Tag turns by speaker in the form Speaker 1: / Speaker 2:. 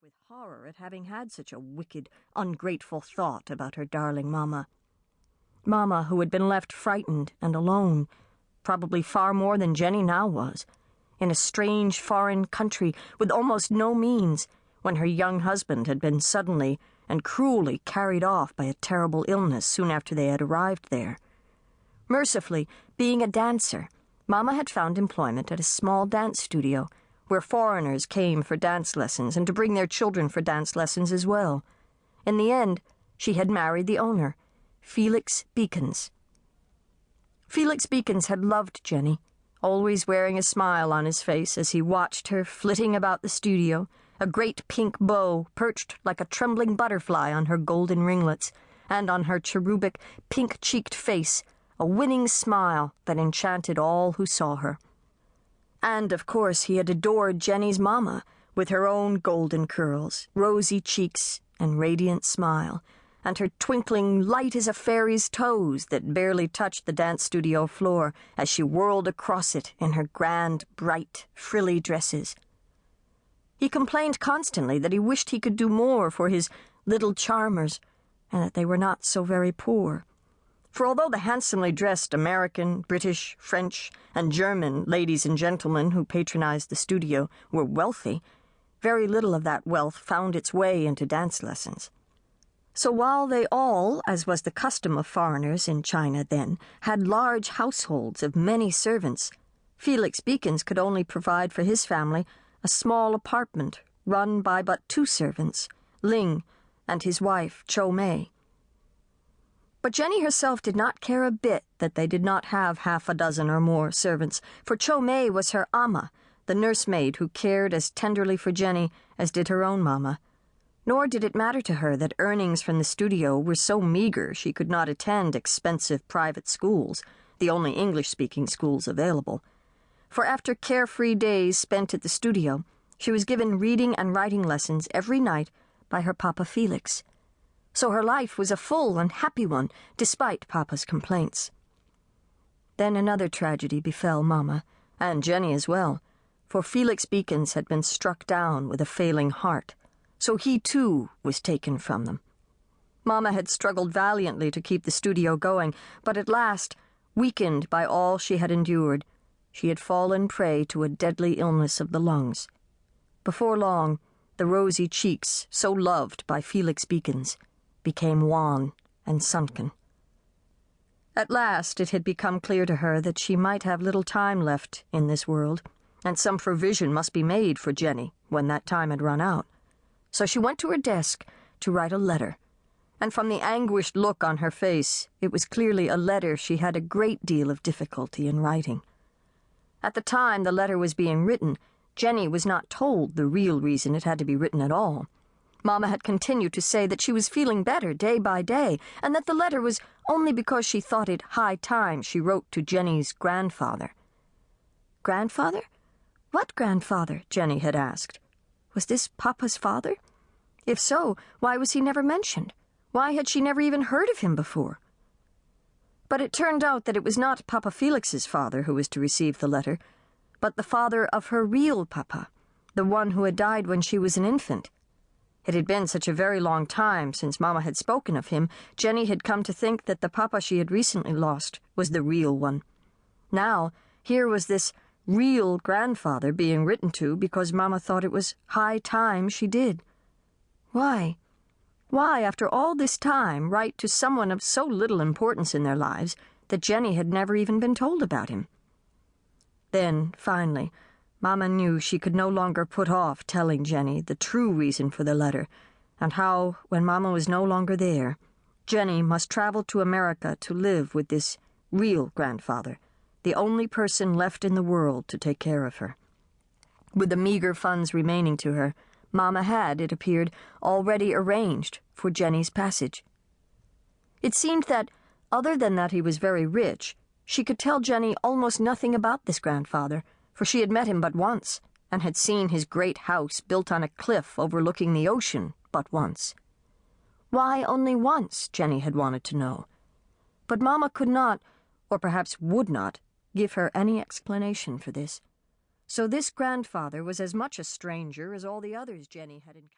Speaker 1: with horror at having had such a wicked, ungrateful thought about her darling Mamma. Mamma, who had been left frightened and alone, probably far more than Jenny now was, in a strange foreign country with almost no means, when her young husband had been suddenly and cruelly carried off by a terrible illness soon after they had arrived there. Mercifully, being a dancer, Mamma had found employment at a small dance studio, where foreigners came for dance lessons and to bring their children for dance lessons as well. In the end, she had married the owner, Felix Beacons. Felix Beacons had loved Jenny, always wearing a smile on his face as he watched her flitting about the studio, a great pink bow perched like a trembling butterfly on her golden ringlets, and on her cherubic, pink-cheeked face, a winning smile that enchanted all who saw her. And, of course, he had adored Jenny's Mamma, with her own golden curls, rosy cheeks, and radiant smile, and her twinkling light as a fairy's toes that barely touched the dance studio floor as she whirled across it in her grand, bright, frilly dresses. He complained constantly that he wished he could do more for his little charmers, and that they were not so very poor. For although the handsomely dressed American, British, French, and German ladies and gentlemen who patronized the studio were wealthy, very little of that wealth found its way into dance lessons. So while they all, as was the custom of foreigners in China then, had large households of many servants, Felix Beacons could only provide for his family a small apartment run by but 2 servants, Ling and his wife, Cho Mei. But Jenny herself did not care a bit that they did not have half a dozen or more servants, for Cho Mei was her ama, the nursemaid who cared as tenderly for Jenny as did her own Mamma. Nor did it matter to her that earnings from the studio were so meager she could not attend expensive private schools, the only English-speaking schools available. For after carefree days spent at the studio, she was given reading and writing lessons every night by her Papa Felix. So her life was a full and happy one, despite Papa's complaints. Then another tragedy befell Mamma, and Jenny as well, for Felix Beacons had been struck down with a failing heart, so he too was taken from them. Mamma had struggled valiantly to keep the studio going, but at last, weakened by all she had endured, she had fallen prey to a deadly illness of the lungs. Before long, the rosy cheeks, so loved by Felix Beacons, became wan and sunken. At last it had become clear to her that she might have little time left in this world, and some provision must be made for Jenny when that time had run out. So she went to her desk to write a letter, and from the anguished look on her face, it was clearly a letter she had a great deal of difficulty in writing. At the time the letter was being written, Jenny was not told the real reason it had to be written at all. Mamma had continued to say that she was feeling better day by day, and that the letter was only because she thought it high time she wrote to Jenny's grandfather. Grandfather? What grandfather? Jenny had asked. Was this Papa's father? If so, why was he never mentioned? Why had she never even heard of him before? But it turned out that it was not Papa Felix's father who was to receive the letter, but the father of her real Papa, the one who had died when she was an infant. It had been such a very long time since Mamma had spoken of him, Jenny had come to think that the Papa she had recently lost was the real one. Now, here was this real grandfather being written to because Mamma thought it was high time she did. Why? Why, after all this time, write to someone of so little importance in their lives that Jenny had never even been told about him? Then, finally, Mamma knew she could no longer put off telling Jenny the true reason for the letter, and how, when Mamma was no longer there, Jenny must travel to America to live with this real grandfather, the only person left in the world to take care of her. With the meager funds remaining to her, Mamma had, it appeared, already arranged for Jenny's passage. It seemed that, other than that he was very rich, she could tell Jenny almost nothing about this grandfather, for she had met him but once, and had seen his great house built on a cliff overlooking the ocean but once. Why only once, Jenny had wanted to know. But Mamma could not, or perhaps would not, give her any explanation for this. So this grandfather was as much a stranger as all the others Jenny had encountered.